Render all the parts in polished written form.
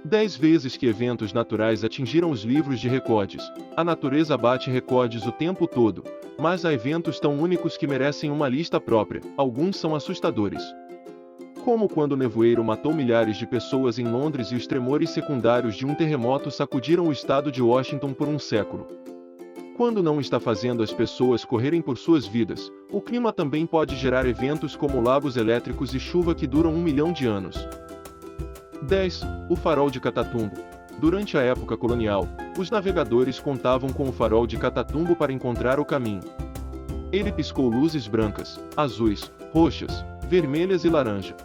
10 vezes que eventos naturais atingiram os livros de recordes. A natureza bate recordes o tempo todo, mas há eventos tão únicos que merecem uma lista própria. Alguns são assustadores. Como quando o nevoeiro matou milhares de pessoas em Londres e os tremores secundários de um terremoto sacudiram o estado de Washington por um século. Quando não está fazendo as pessoas correrem por suas vidas, o clima também pode gerar eventos como lagos elétricos e chuva que duram 1 milhão de anos. 10. O farol de Catatumbo. Durante a época colonial, os navegadores contavam com o farol de Catatumbo para encontrar o caminho. Ele piscou luzes brancas, azuis, roxas, vermelhas e laranja.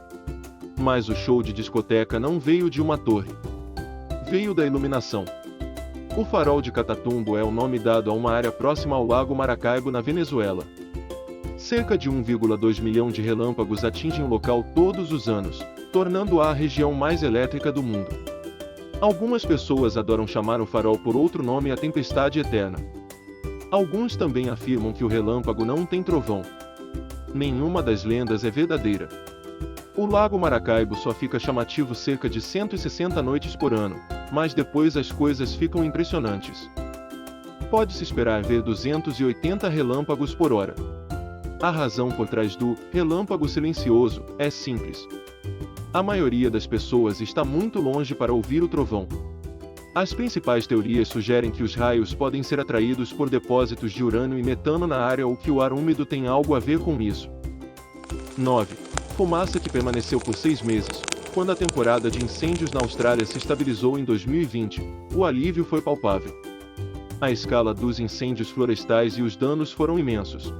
Mas o show de discoteca não veio de uma torre. Veio da iluminação. O farol de Catatumbo é o nome dado a uma área próxima ao lago Maracaibo na Venezuela. Cerca de 1,2 milhão de relâmpagos atingem o local todos os anos, tornando-a a região mais elétrica do mundo. Algumas pessoas adoram chamar o farol por outro nome, a tempestade eterna. Alguns também afirmam que o relâmpago não tem trovão. Nenhuma das lendas é verdadeira. O lago Maracaibo só fica chamativo cerca de 160 noites por ano, mas depois as coisas ficam impressionantes. Pode-se esperar ver 280 relâmpagos por hora. A razão por trás do relâmpago silencioso é simples. A maioria das pessoas está muito longe para ouvir o trovão. As principais teorias sugerem que os raios podem ser atraídos por depósitos de urânio e metano na área ou que o ar úmido tem algo a ver com isso. 9. Fumaça que permaneceu por 6 meses. Quando a temporada de incêndios na Austrália se estabilizou em 2020, o alívio foi palpável. A escala dos incêndios florestais e os danos foram imensos.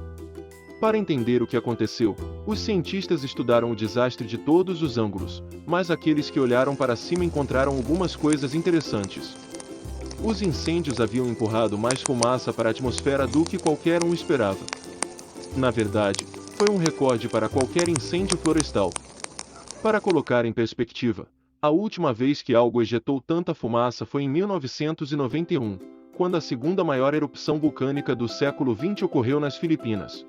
Para entender o que aconteceu, os cientistas estudaram o desastre de todos os ângulos, mas aqueles que olharam para cima encontraram algumas coisas interessantes. Os incêndios haviam empurrado mais fumaça para a atmosfera do que qualquer um esperava. Na verdade, foi um recorde para qualquer incêndio florestal. Para colocar em perspectiva, a última vez que algo ejetou tanta fumaça foi em 1991, quando a segunda maior erupção vulcânica do século XX ocorreu nas Filipinas.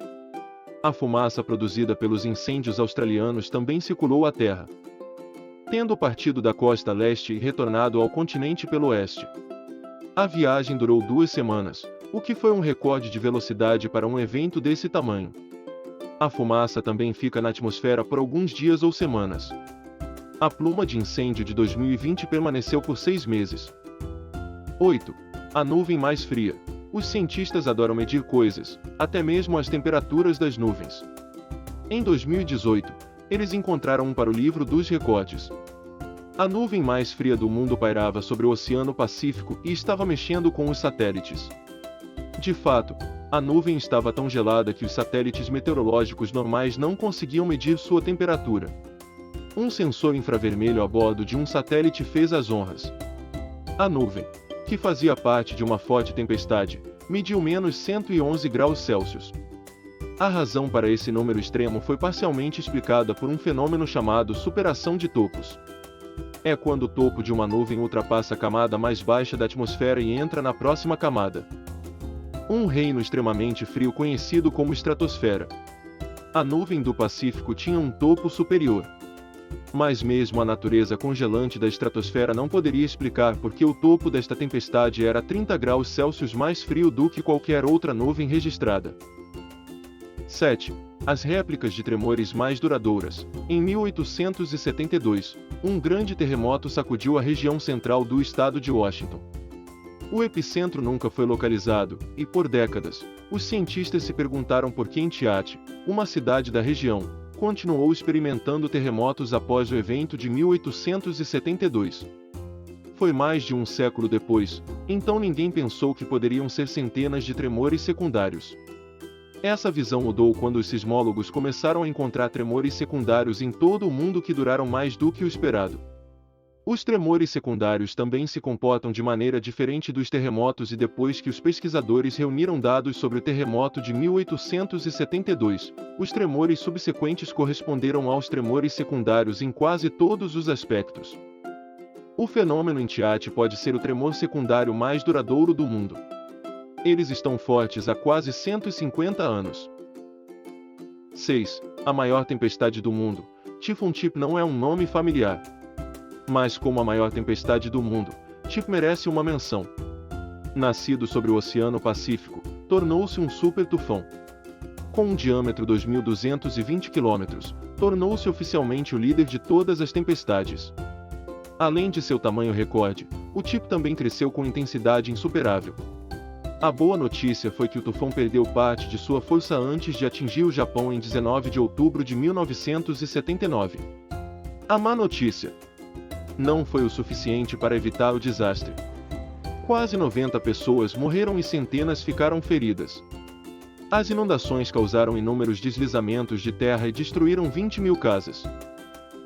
A fumaça produzida pelos incêndios australianos também circulou a Terra, tendo partido da costa leste e retornado ao continente pelo oeste. A viagem durou 2 semanas, o que foi um recorde de velocidade para um evento desse tamanho. A fumaça também fica na atmosfera por alguns dias ou semanas. A pluma de incêndio de 2020 permaneceu por 6 meses. 8. A nuvem mais fria. Os cientistas adoram medir coisas, até mesmo as temperaturas das nuvens. Em 2018, eles encontraram um para o livro dos recordes. A nuvem mais fria do mundo pairava sobre o Oceano Pacífico e estava mexendo com os satélites. De fato, a nuvem estava tão gelada que os satélites meteorológicos normais não conseguiam medir sua temperatura. Um sensor infravermelho a bordo de um satélite fez as honras. A nuvem, que fazia parte de uma forte tempestade, mediu menos 111 graus Celsius. A razão para esse número extremo foi parcialmente explicada por um fenômeno chamado superação de topos. É quando o topo de uma nuvem ultrapassa a camada mais baixa da atmosfera e entra na próxima camada. Um reino extremamente frio conhecido como estratosfera. A nuvem do Pacífico tinha um topo superior. Mas mesmo a natureza congelante da estratosfera não poderia explicar por que o topo desta tempestade era 30 graus Celsius mais frio do que qualquer outra nuvem registrada. 7. As réplicas de tremores mais duradouras. Em 1872, um grande terremoto sacudiu a região central do estado de Washington. O epicentro nunca foi localizado, e por décadas, os cientistas se perguntaram por que Entiate, uma cidade da região, continuou experimentando terremotos após o evento de 1872. Foi mais de um século depois, então ninguém pensou que poderiam ser centenas de tremores secundários. Essa visão mudou quando os sismólogos começaram a encontrar tremores secundários em todo o mundo que duraram mais do que o esperado. Os tremores secundários também se comportam de maneira diferente dos terremotos e depois que os pesquisadores reuniram dados sobre o terremoto de 1872, os tremores subsequentes corresponderam aos tremores secundários em quase todos os aspectos. O fenômeno Entiate pode ser o tremor secundário mais duradouro do mundo. Eles estão fortes há quase 150 anos. 6. A maior tempestade do mundo. Typhoon Tip não é um nome familiar. Mas como a maior tempestade do mundo, Chip merece uma menção. Nascido sobre o Oceano Pacífico, tornou-se um super tufão. Com um diâmetro 2.220 km, tornou-se oficialmente o líder de todas as tempestades. Além de seu tamanho recorde, o Chip também cresceu com intensidade insuperável. A boa notícia foi que o tufão perdeu parte de sua força antes de atingir o Japão em 19 de outubro de 1979. A má notícia: não foi o suficiente para evitar o desastre. Quase 90 pessoas morreram e centenas ficaram feridas. As inundações causaram inúmeros deslizamentos de terra e destruíram 20 mil casas.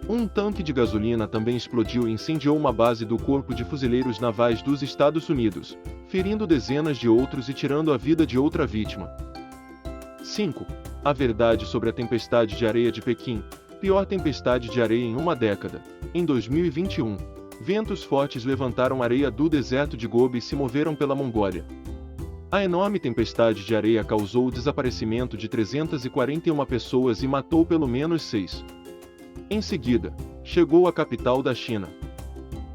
Um tanque de gasolina também explodiu e incendiou uma base do Corpo de Fuzileiros Navais dos Estados Unidos, ferindo dezenas de outros e tirando a vida de outra vítima. 5. A verdade sobre a tempestade de areia de Pequim, pior tempestade de areia em uma década. Em 2021, ventos fortes levantaram areia do deserto de Gobi e se moveram pela Mongólia. A enorme tempestade de areia causou o desaparecimento de 341 pessoas e matou pelo menos 6. Em seguida, chegou à capital da China.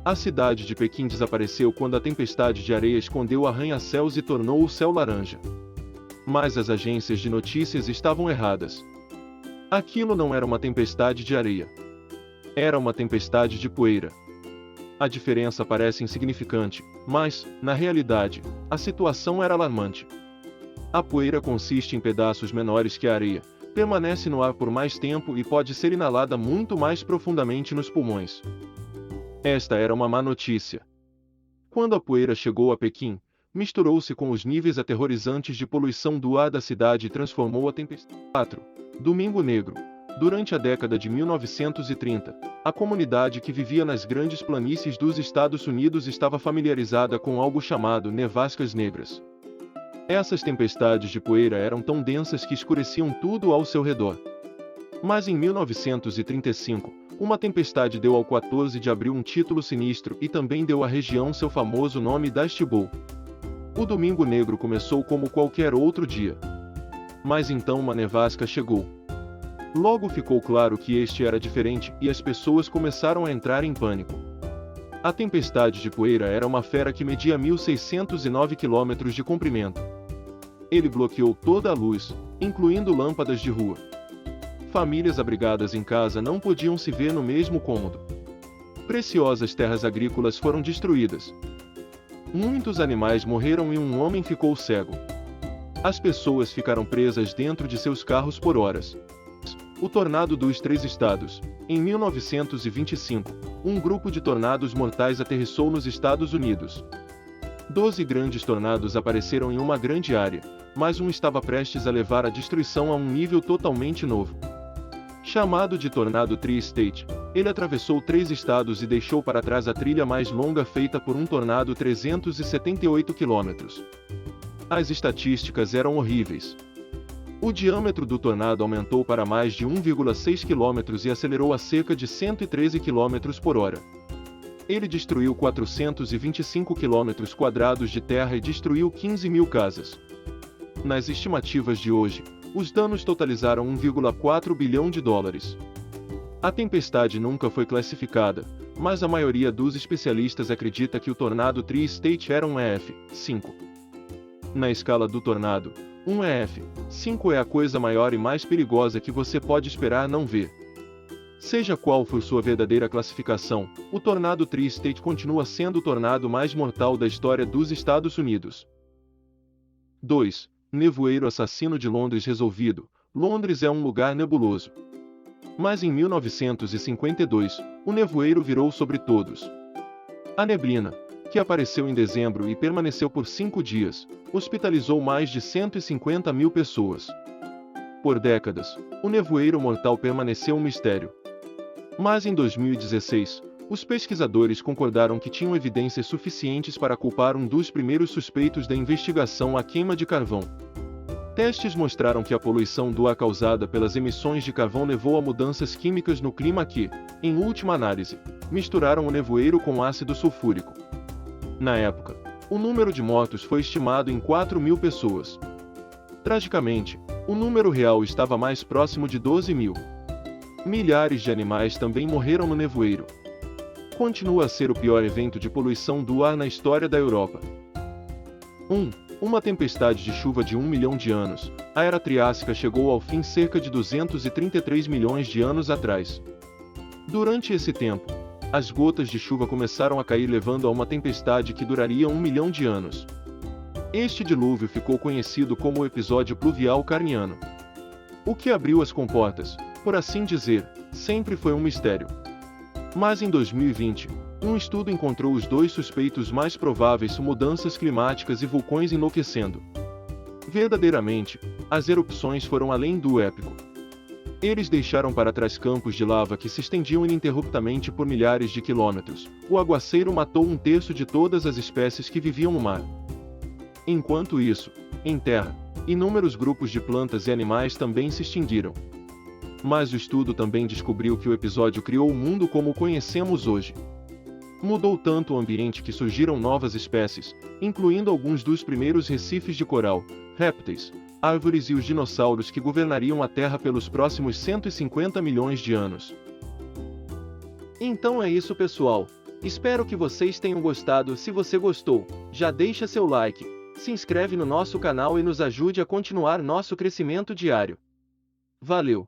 A cidade de Pequim desapareceu quando a tempestade de areia escondeu arranha-céus e tornou o céu laranja. Mas as agências de notícias estavam erradas. Aquilo não era uma tempestade de areia. Era uma tempestade de poeira. A diferença parece insignificante, mas, na realidade, a situação era alarmante. A poeira consiste em pedaços menores que a areia, permanece no ar por mais tempo e pode ser inalada muito mais profundamente nos pulmões. Esta era uma má notícia. Quando a poeira chegou a Pequim, misturou-se com os níveis aterrorizantes de poluição do ar da cidade e transformou a tempestade. 4. Domingo Negro. Durante a década de 1930, a comunidade que vivia nas grandes planícies dos Estados Unidos estava familiarizada com algo chamado nevascas negras. Essas tempestades de poeira eram tão densas que escureciam tudo ao seu redor. Mas em 1935, uma tempestade deu ao 14 de abril um título sinistro e também deu à região seu famoso nome Dust Bowl. O Domingo Negro começou como qualquer outro dia. Mas então uma nevasca chegou. Logo ficou claro que este era diferente e as pessoas começaram a entrar em pânico. A tempestade de poeira era uma fera que media 1.609 km de comprimento. Ele bloqueou toda a luz, incluindo lâmpadas de rua. Famílias abrigadas em casa não podiam se ver no mesmo cômodo. Preciosas terras agrícolas foram destruídas. Muitos animais morreram e um homem ficou cego. As pessoas ficaram presas dentro de seus carros por horas. O tornado dos 3 estados. Em 1925, um grupo de tornados mortais aterrissou nos Estados Unidos. 12 grandes tornados apareceram em uma grande área, mas um estava prestes a levar a destruição a um nível totalmente novo. Chamado de Tornado Tri-State, ele atravessou 3 estados e deixou para trás a trilha mais longa feita por um tornado 378 km. As estatísticas eram horríveis. O diâmetro do tornado aumentou para mais de 1,6 km e acelerou a cerca de 113 km por hora. Ele destruiu 425 km² de terra e destruiu 15 mil casas. Nas estimativas de hoje, os danos totalizaram 1,4 bilhão de dólares. A tempestade nunca foi classificada, mas a maioria dos especialistas acredita que o tornado Tri-State era um EF5. Na escala do tornado, um EF5 é a coisa maior e mais perigosa que você pode esperar não ver. Seja qual for sua verdadeira classificação, o tornado Tri-State continua sendo o tornado mais mortal da história dos Estados Unidos. 2. Nevoeiro assassino de Londres resolvido. Londres é um lugar nebuloso. Mas em 1952, o nevoeiro virou sobre todos. A neblina, que apareceu em dezembro e permaneceu por 5 dias, hospitalizou mais de 150 mil pessoas. Por décadas, o nevoeiro mortal permaneceu um mistério. Mas em 2016, os pesquisadores concordaram que tinham evidências suficientes para culpar um dos primeiros suspeitos da investigação, a queima de carvão. Testes mostraram que a poluição do ar causada pelas emissões de carvão levou a mudanças químicas no clima que, em última análise, misturaram o nevoeiro com ácido sulfúrico. Na época, o número de mortos foi estimado em 4.000 pessoas. Tragicamente, o número real estava mais próximo de 12.000. Milhares de animais também morreram no nevoeiro. continua a ser o pior evento de poluição do ar na história da Europa. 1. Uma tempestade de chuva de 1 milhão de anos. A Era Triássica chegou ao fim cerca de 233 milhões de anos atrás. Durante esse tempo, as gotas de chuva começaram a cair, levando a uma tempestade que duraria 1 milhão de anos. Este dilúvio ficou conhecido como o episódio pluvial carniano. O que abriu as comportas, por assim dizer, sempre foi um mistério. Mas em 2020, um estudo encontrou os dois suspeitos mais prováveis: mudanças climáticas e vulcões enlouquecendo. Verdadeiramente, as erupções foram além do épico. Eles deixaram para trás campos de lava que se estendiam ininterruptamente por milhares de quilômetros. O aguaceiro matou 1/3 de todas as espécies que viviam no mar. Enquanto isso, em terra, inúmeros grupos de plantas e animais também se extinguiram. Mas o estudo também descobriu que o episódio criou o mundo como o conhecemos hoje. Mudou tanto o ambiente que surgiram novas espécies, incluindo alguns dos primeiros recifes de coral, répteis, árvores e os dinossauros que governariam a Terra pelos próximos 150 milhões de anos. Então é isso, pessoal. Espero que vocês tenham gostado. Se você gostou, já deixa seu like, se inscreve no nosso canal e nos ajude a continuar nosso crescimento diário. Valeu!